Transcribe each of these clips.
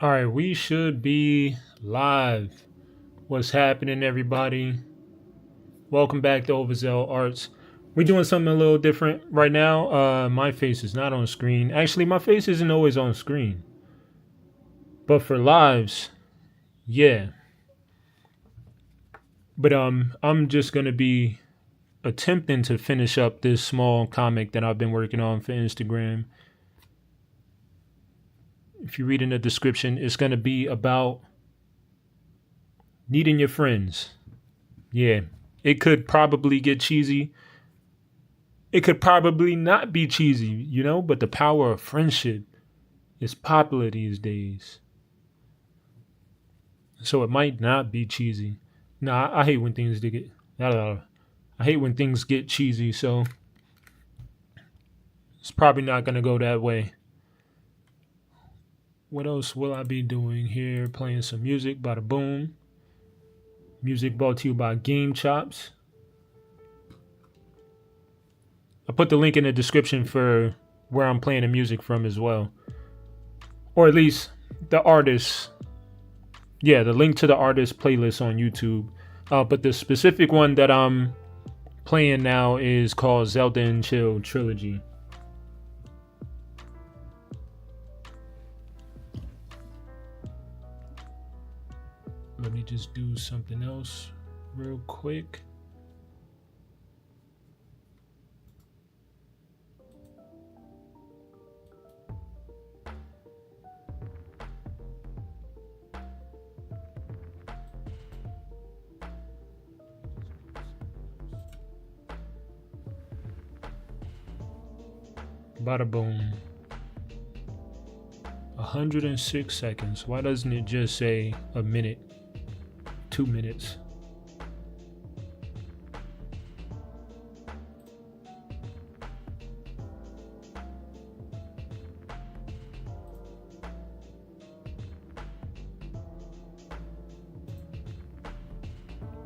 All right, we should be live. What's happening, everybody? Welcome back to Overzeal Arts. We're doing something a little different right now. My face is not on screen. Actually, my face isn't always on screen. But for lives, yeah. But I'm just gonna be attempting to finish up this small comic that I've been working on for Instagram. If you read in the description, it's gonna be about needing your friends. Yeah. It could probably get cheesy. It could probably not be cheesy, but the power of friendship is popular these days. So it might not be cheesy. Nah, I hate when things get I hate when things get cheesy, so it's probably not gonna go that way. What else will I be doing here? Playing some music, bada boom. Music brought to you by Gamechops. I put the link in the description for where I'm playing the music from as well. Or at least the artist. Yeah, the link to the artist playlist on YouTube. But the specific one that I'm playing now is called Zelda and Chill Trilogy. Let me just do something else real quick. Bada boom. 106 seconds. Why doesn't it just say a minute? 2 minutes.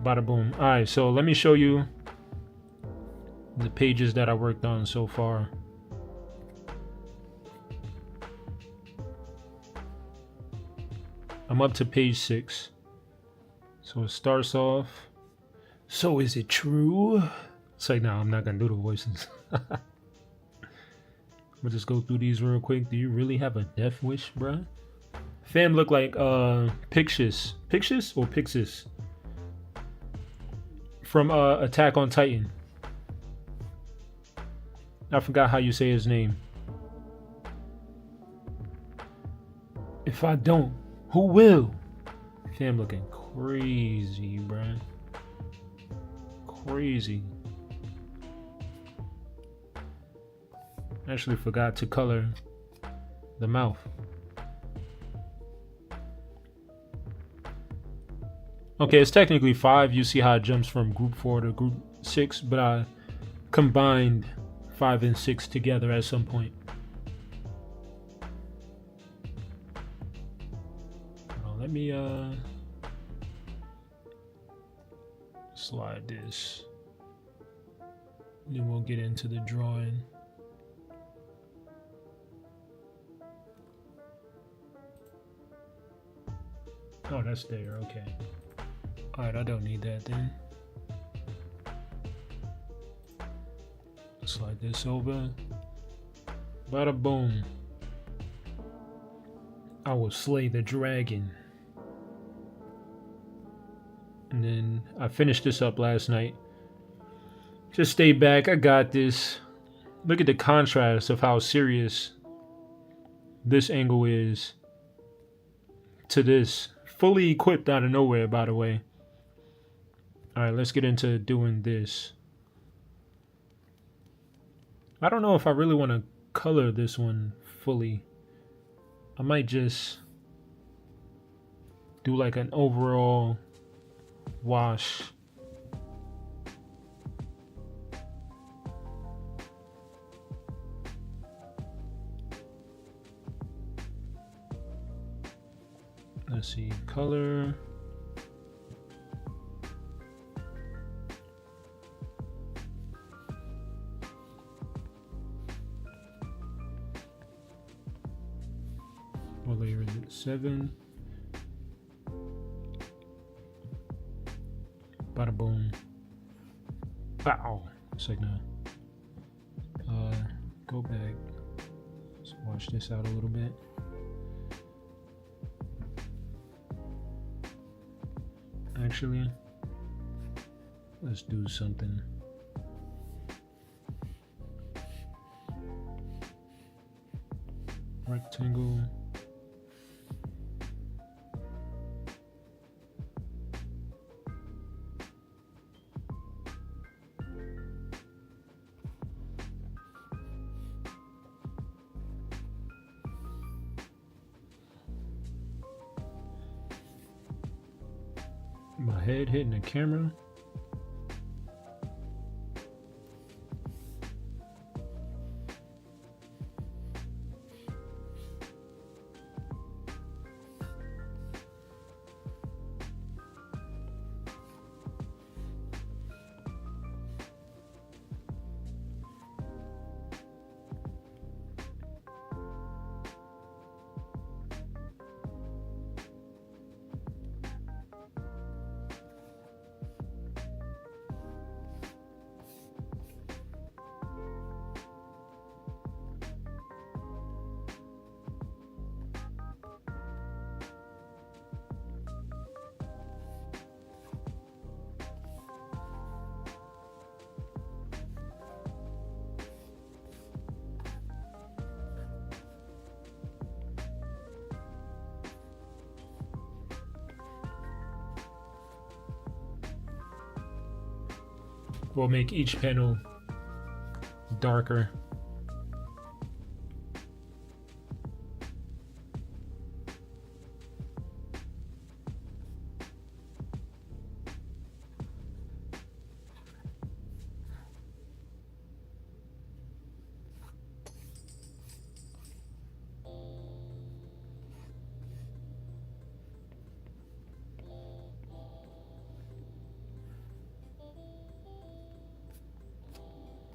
Bada boom. All right, so let me show you the pages that I worked on so far. I'm up to page 6. So it starts off. So is it true? It's like, no, I'm not gonna do the voices. We'll just go through these real quick. Do you really have a death wish, bruh? Fam look like Pixis. Pixis or Pixis? From Attack on Titan. I forgot how you say his name. If I don't, who will? Fam looking crazy, bruh. Crazy. Actually forgot to color the mouth. Okay, it's technically 5. You see how it jumps from group 4 to group 6, but I combined 5 and 6 together at some point. Let me slide this. Then we'll get into the drawing. Oh, that's there. Okay. All right, I don't need that then. Slide this over. Bada boom. I will slay the dragon. And then I finished this up last night. Just stay back. I got this. Look at the contrast of how serious this angle is to this. Fully equipped out of nowhere, by the way. Alright, let's get into doing this. I don't know if I really want to color this one fully. I might just do like an overall wash. Let's see, color. What layer is it? 7. Bada boom. Wow. It's like no. Go back. Let's watch this out a little bit. Actually, let's do something. Rectangle. My head hitting the camera. We'll make each panel darker.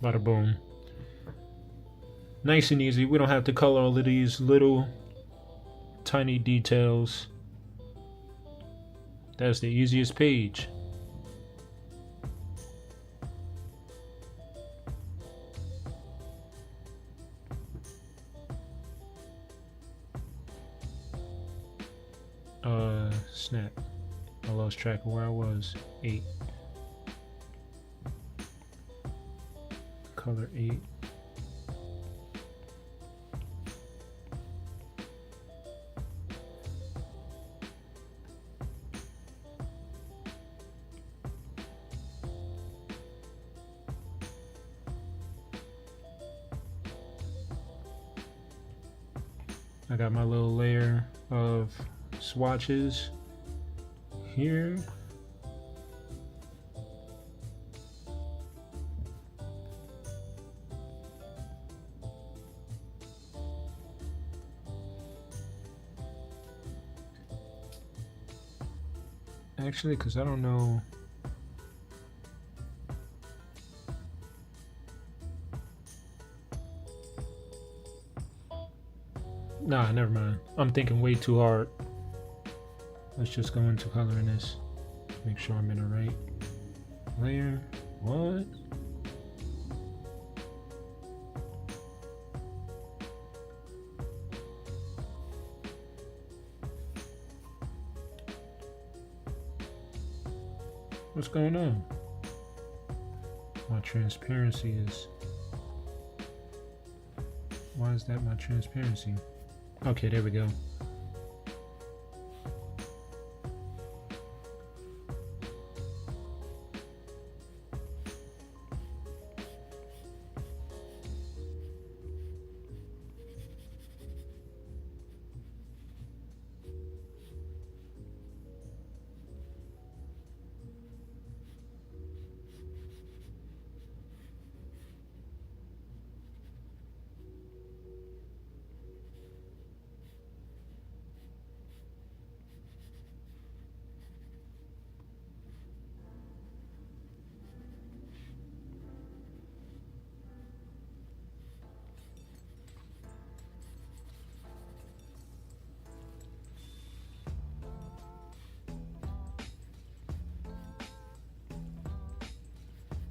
Bada boom. Nice and easy. We don't have to color all of these little tiny details. That's the easiest page. Snap. I lost track of where I was. 8. Color 8. I got my little layer of swatches here. Actually, because I don't know. Nah, never mind. I'm thinking way too hard. Let's just go into coloring this. Make sure I'm in the right layer. What? What's going on? My transparency is... Why is that my transparency? Okay, there we go.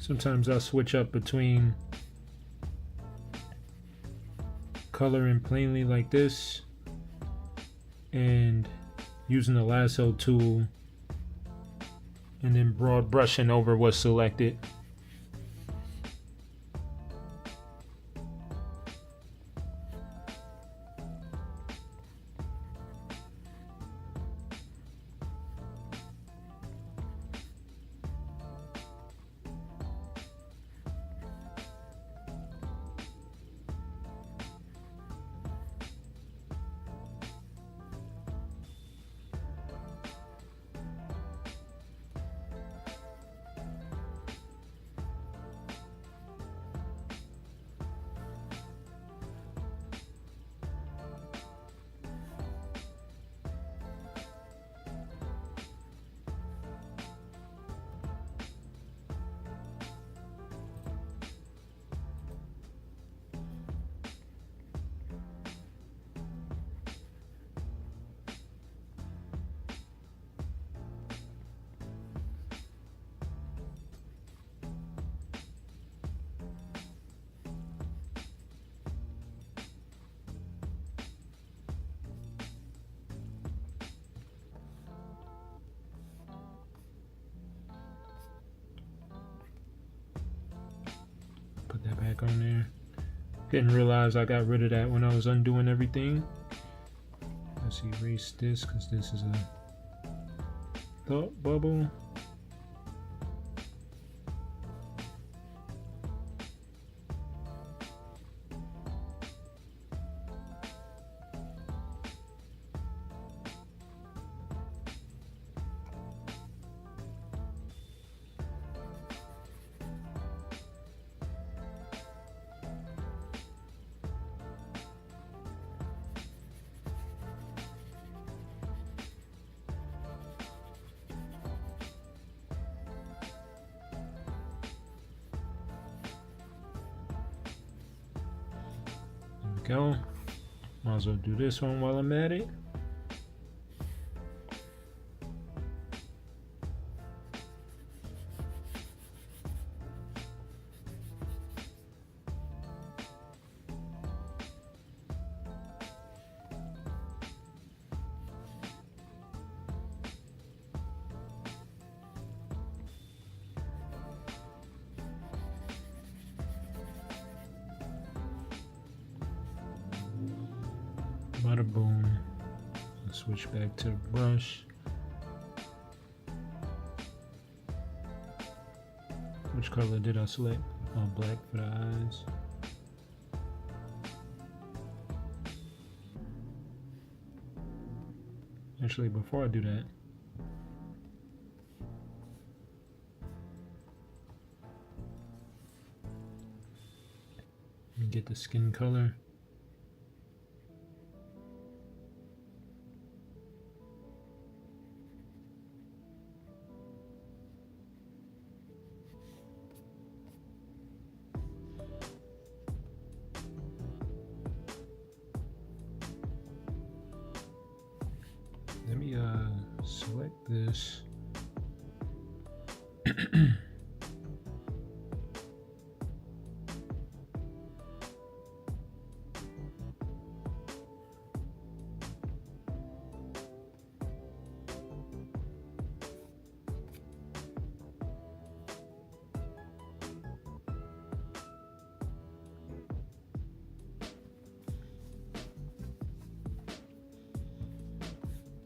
Sometimes I'll switch up between coloring plainly like this and using the lasso tool and then broad brushing over what's selected. Put that back on there. Didn't realize I got rid of that when I was undoing everything. Let's erase this because this is a thought bubble. Go. Might as well do this one while I'm at it. Bada boom. Let's switch back to the brush. Which color did I select? Oh, black for the eyes. Actually, before I do that, let me get the skin color. Let me select this.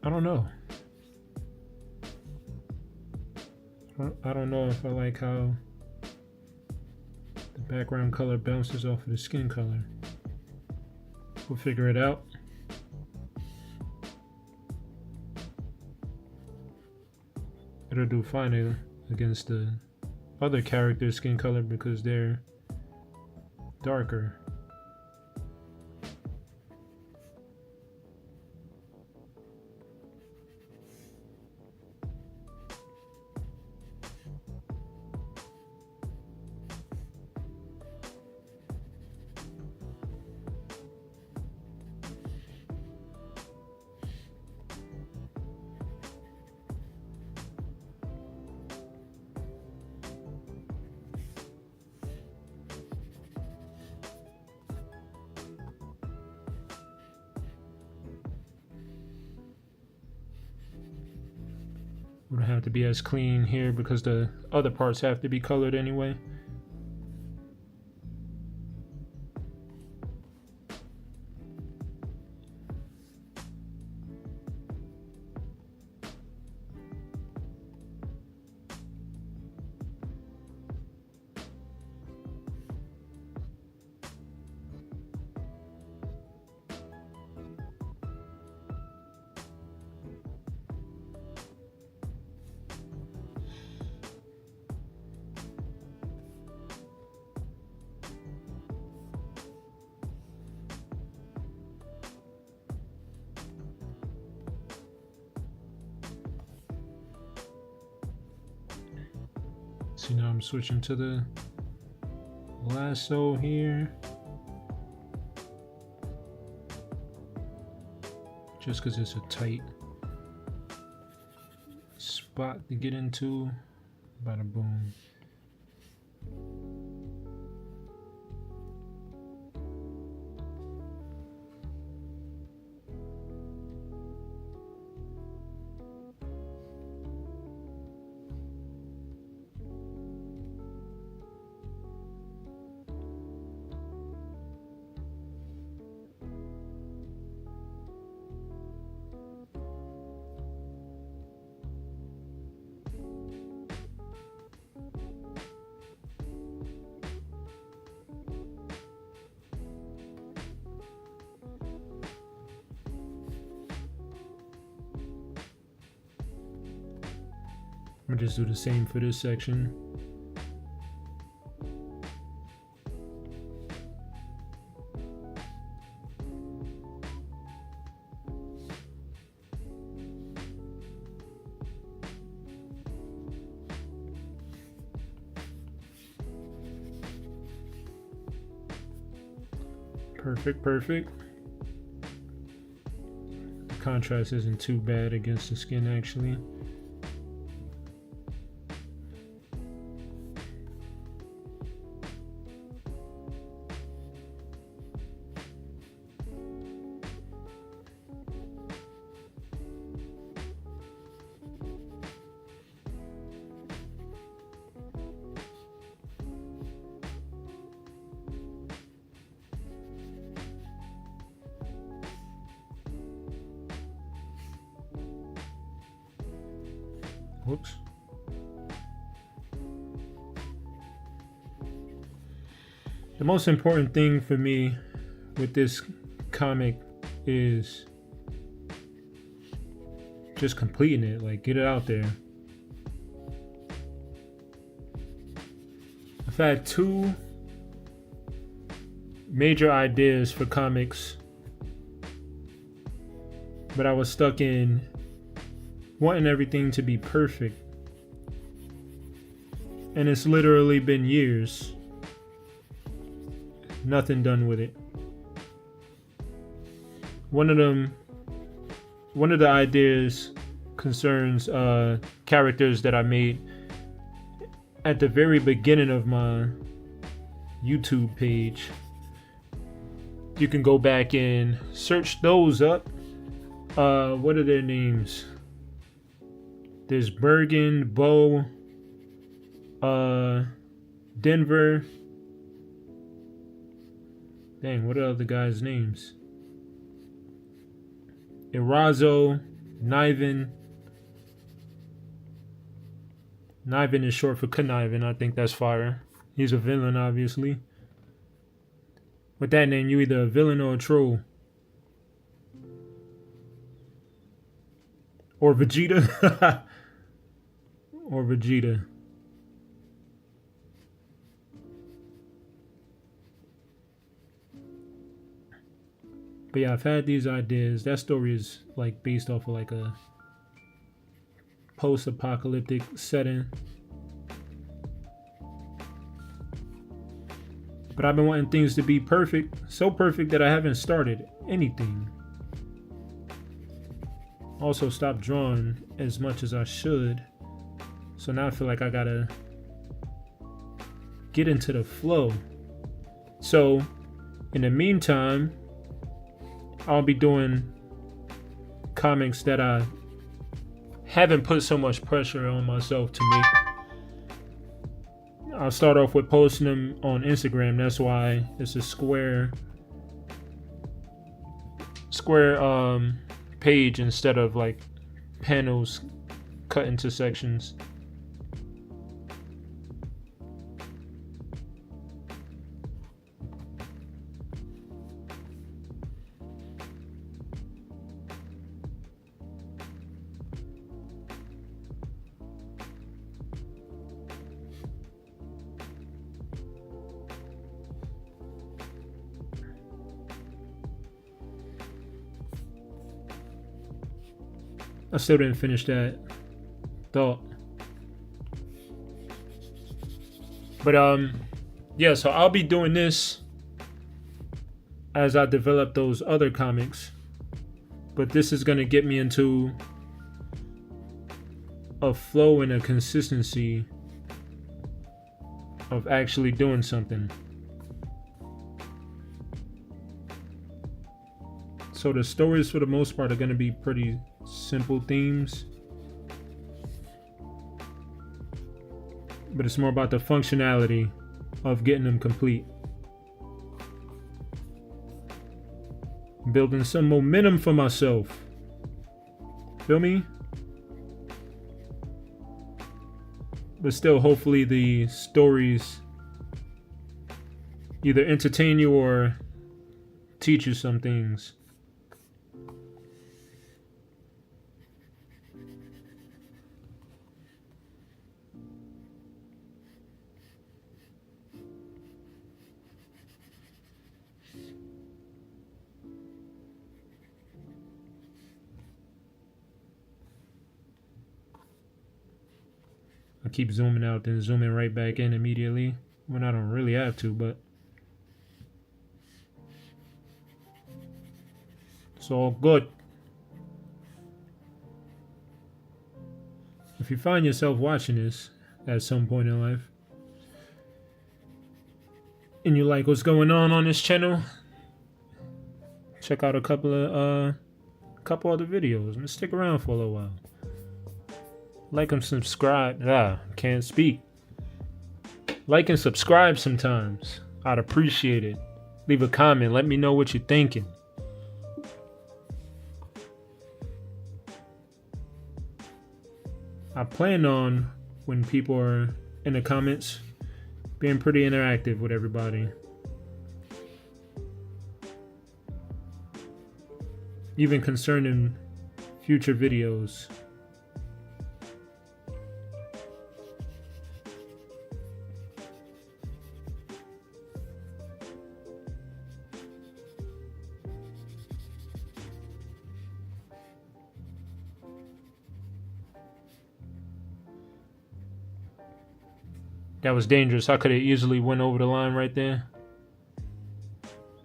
I don't know. I don't know if I like how the background color bounces off of the skin color. We'll figure it out. It'll do fine against the other character's skin color because they're darker. Wouldn't have to be as clean here because the other parts have to be colored anyway. See, now I'm switching to the lasso here. Just because it's a tight spot to get into. Bada boom. I'm gonna just do the same for this section. Perfect, perfect. The contrast isn't too bad against the skin actually. Whoops. The most important thing for me with this comic is just completing it, like get it out there. I've had two major ideas for comics, but I was stuck in wanting everything to be perfect. And it's literally been years. Nothing done with it. One of the ideas concerns characters that I made at the very beginning of my YouTube page. You can go back and search those up. What are their names? There's Bergen, Bo, Denver. Dang, what are the guys' names? Erazo, Niven. Niven is short for conniving. I think that's fire. He's a villain, obviously. With that name, you either a villain or a troll. Or Vegeta. Or Vegeta. But yeah, I've had these ideas. That story is like based off of like a post-apocalyptic setting. But I've been wanting things to be perfect. So perfect that I haven't started anything. Also stopped drawing as much as I should. So now I feel like I gotta get into the flow. So in the meantime, I'll be doing comics that I haven't put so much pressure on myself to make. I'll start off with posting them on Instagram. That's why it's a square page instead of like panels cut into sections. I still didn't finish that thought. But yeah, so I'll be doing this as I develop those other comics. But this is gonna get me into a flow and a consistency of actually doing something. So the stories for the most part are gonna be pretty simple themes, but it's more about the functionality of getting them complete, building some momentum for myself. Feel me? But still, hopefully the stories either entertain you or teach you some things. I keep zooming out, then zooming right back in immediately when I don't really have to, but it's all good. If you find yourself watching this at some point in life and you like what's going on this channel, check out a couple other videos and stick around for a little while. Like and subscribe. Can't speak. Like and subscribe sometimes. I'd appreciate it. Leave a comment. Let me know what you're thinking. I plan on, when people are in the comments, being pretty interactive with everybody. Even concerning future videos. That was dangerous. I could have easily went over the line right there.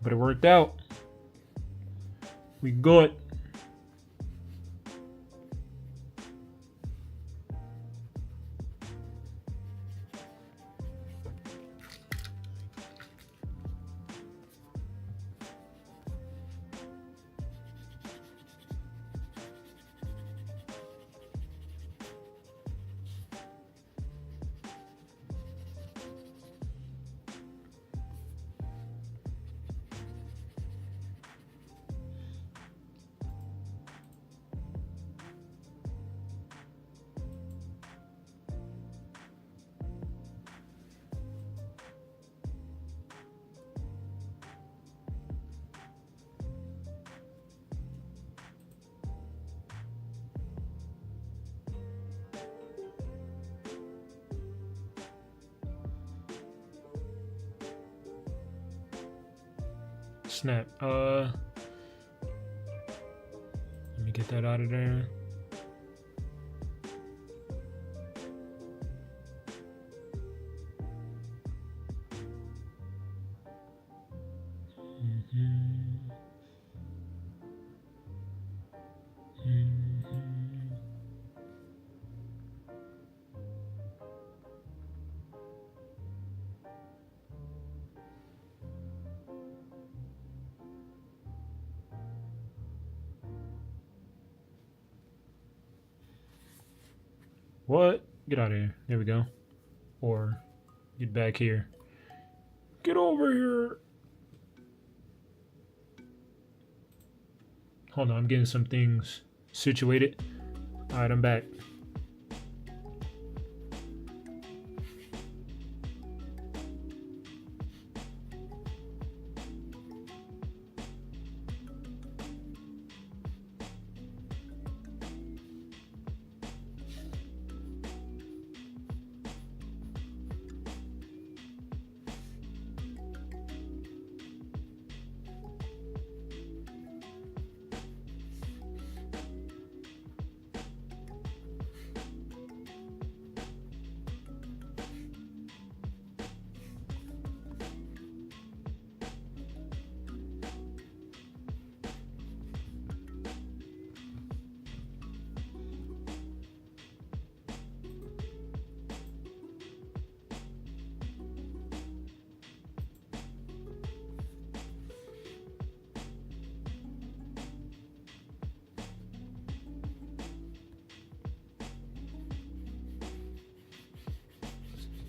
But it worked out. We good. Snap. Let me get that out of there. What? Get out of here. There we go. Or get back here. Get over here. Hold on, I'm getting some things situated. All right, I'm back.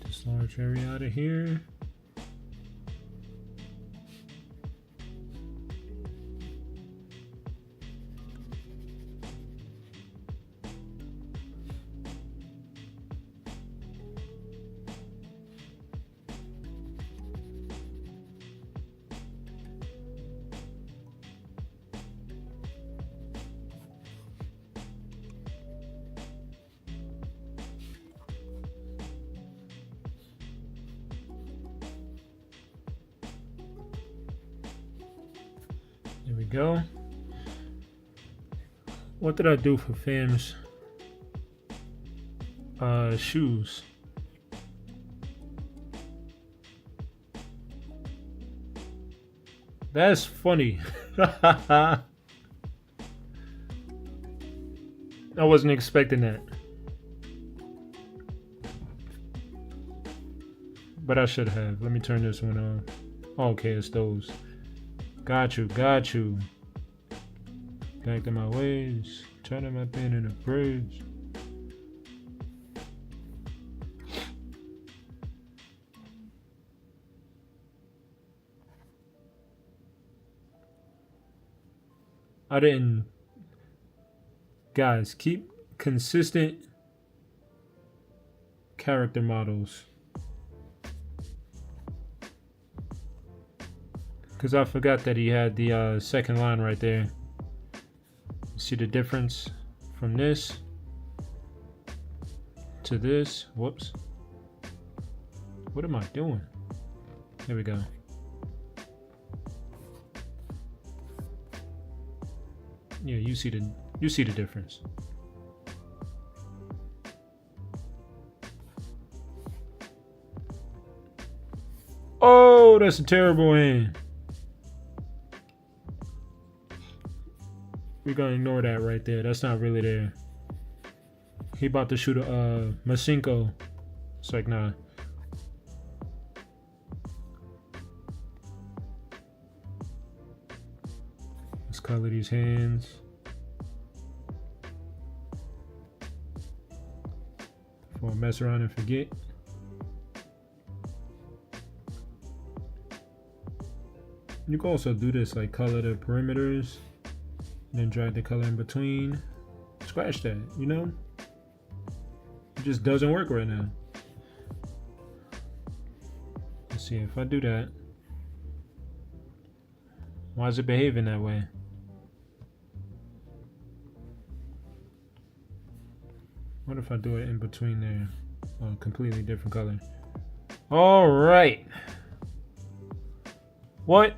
This large area out of here. There we go. What did I do for Fam's shoes? That's funny. I wasn't expecting that. But I should have. Let me turn this one on. Okay, it's those. Got you, got you. Back to my ways. Turning my pen in a bridge. I didn't. Guys, keep consistent character models. Because I forgot that he had the second line right there. See the difference from this to this? Whoops. What am I doing? There we go. Yeah, you see the difference. Oh, that's a terrible hand. We're gonna ignore that right there. That's not really there. He about to shoot a Masenko. It's like, nah. Let's color these hands. Before I mess around and forget. You can also do this, like color the perimeters. Then drag the color in between. Scratch that, you know? It just doesn't work right now. Let's see if I do that. Why is it behaving that way? What if I do it in between there? Oh, completely different color. All right. What?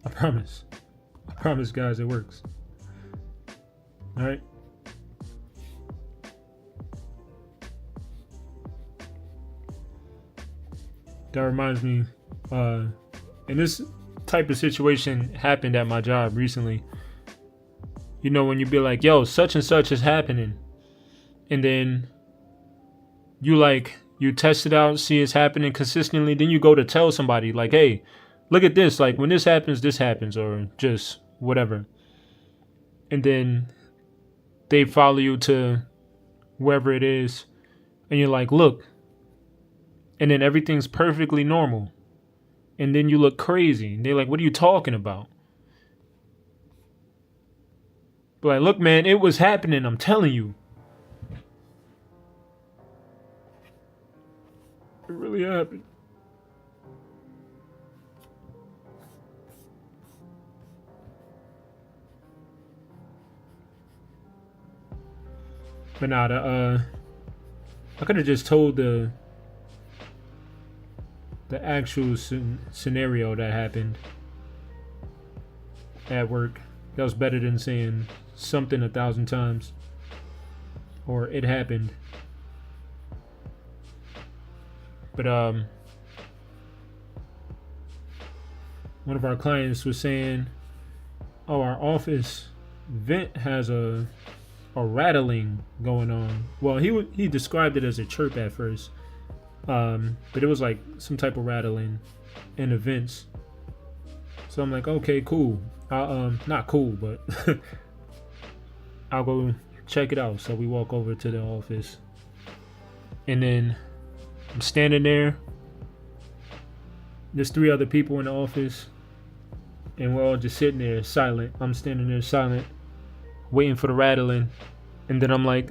I promise guys, it works. All right. That reminds me, and this type of situation happened at my job recently. You know, when you be like, yo, such and such is happening. And then you test it out, see it's happening consistently. Then you go to tell somebody like, hey, look at this. Like when this happens, or just whatever. And then they follow you to wherever it is, and you're like, look, and then everything's perfectly normal. And then you look crazy. And they're like, what are you talking about? But like, look, man, it was happening. I'm telling you. It really happened. But nah, I could have just told the actual scenario that happened at work. That was better than saying something 1,000 times or it happened. But one of our clients was saying, "Oh, our office vent has a rattling going on." Well, he described it as a chirp at first, but it was like some type of rattling in the vents. So I'm like, okay, cool. Not cool, but I'll go check it out. So we walk over to the office, and then I'm standing there. There's 3 other people in the office, and we're all just sitting there silent. I'm standing there silent, waiting for the rattling, and then I'm like,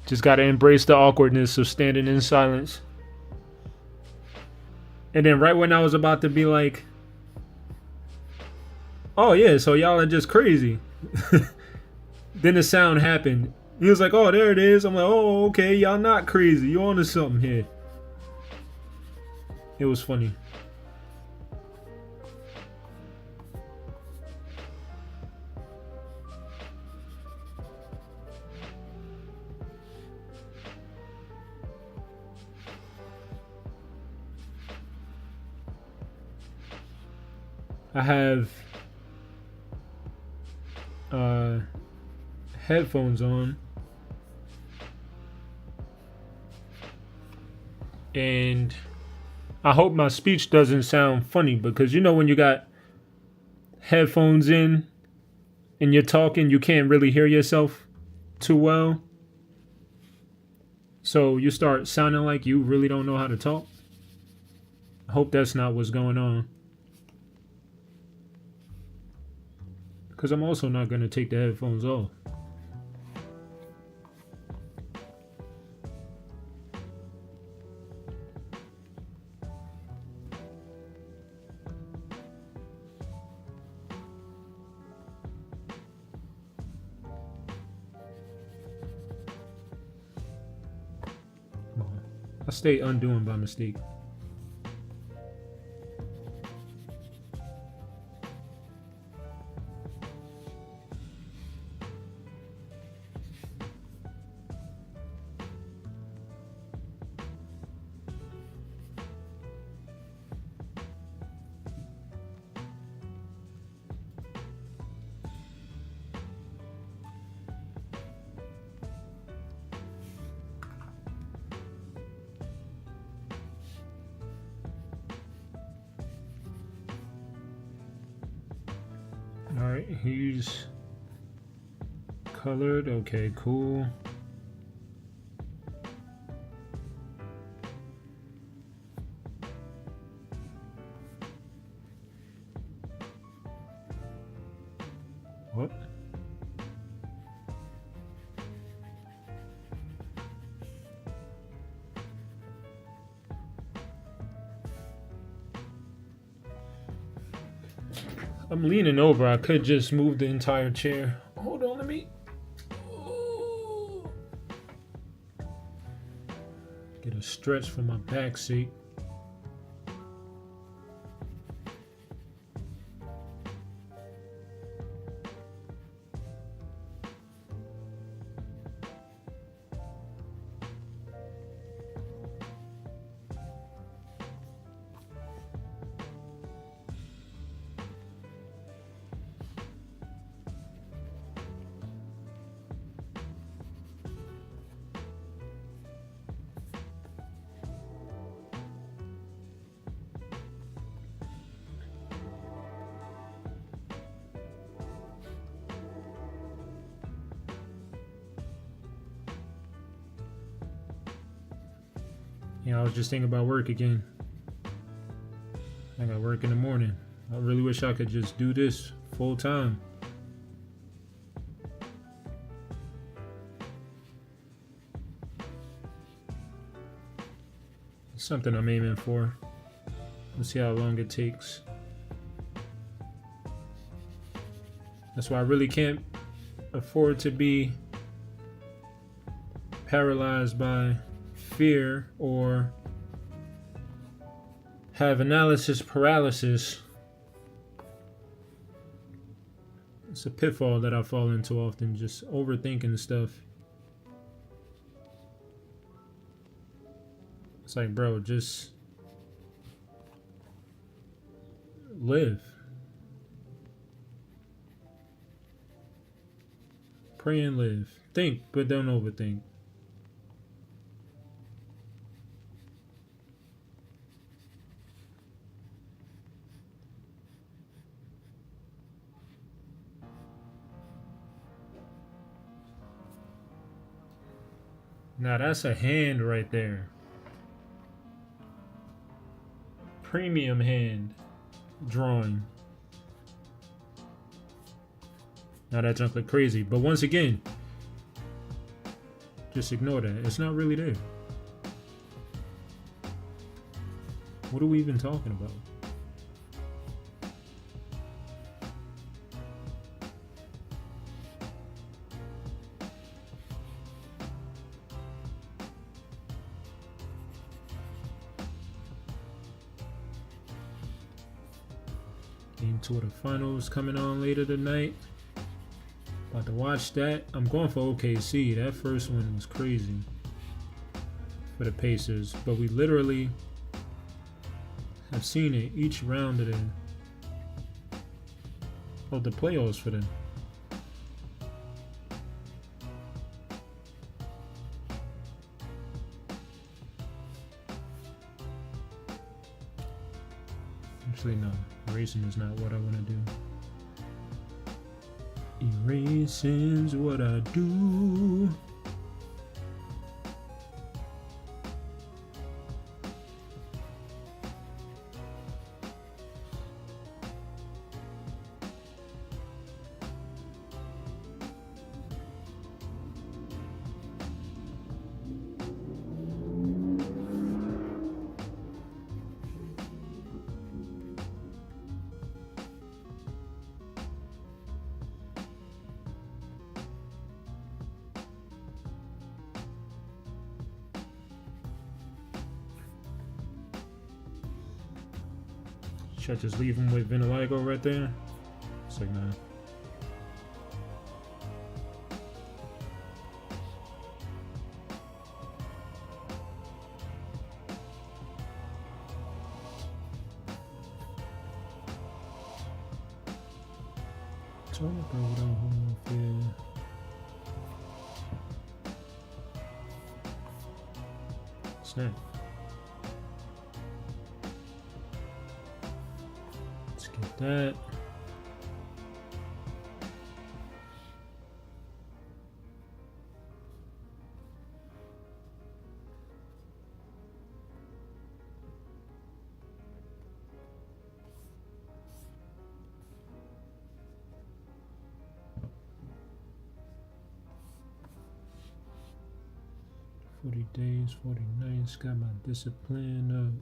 just gotta embrace the awkwardness of standing in silence. And then right when I was about to be like, oh yeah, so y'all are just crazy, then the sound happened. He was like, oh, there it is. I'm like, oh, okay, y'all not crazy. You onto something here. It was funny. I have headphones on, and I hope my speech doesn't sound funny, because you know when you got headphones in and you're talking, you can't really hear yourself too well. So you start sounding like you really don't know how to talk. I hope that's not what's going on, because I'm also not going to take the headphones off. I stay undoing by mistake. Alright, he's colored. Okay, cool. What? I'm leaning over. I could just move the entire chair. Hold on, let me get a stretch for my back seat. Yeah, I was just thinking about work again. I got work in the morning. I really wish I could just do this full time. It's something I'm aiming for. We'll see how long it takes. That's why I really can't afford to be paralyzed by fear or have analysis paralysis. It's a pitfall that I fall into often, just overthinking stuff. It's like, bro, just live. Pray and live. Think, but don't overthink. Now that's a hand right there. Premium hand drawing. Now that junk look crazy, but once again, just ignore that. It's not really there. What are we even talking about? Game 2 of the finals coming on later tonight. About to watch that. I'm going for OKC. That first one was crazy for the Pacers, but we literally have seen it each round of the playoffs for them. Actually, no. Erasing is not what I want to do. Erasing's what I do. Should I just leave him with Vitiligo right there? It's like, nah. Talk about home fear. Snap. Get that. Days, 40 nights, got my discipline up.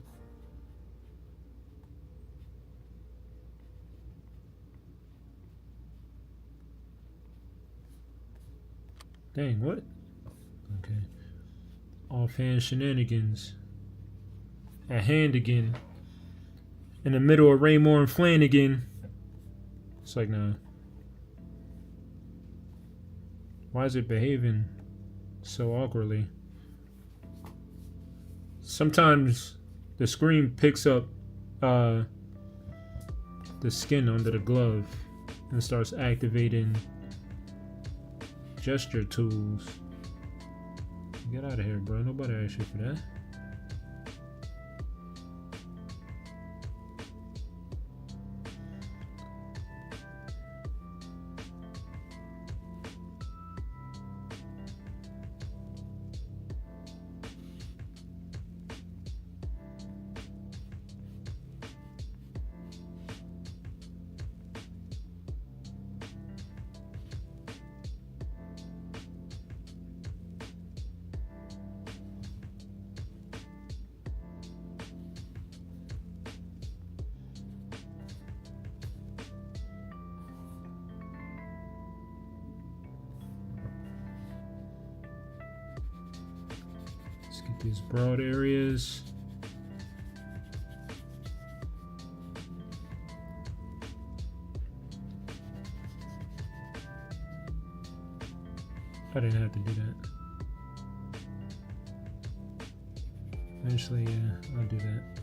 Dang, what? Okay. Offhand shenanigans. At hand again. In the middle of Raymore and Flanagan. It's like, nah. Why is it behaving so awkwardly? Sometimes the screen picks up the skin under the glove and starts activating gesture tools. Get out of here, bro. Nobody asked you for that. these broad areas. I didn't have to do that. Eventually, yeah, I'll do that.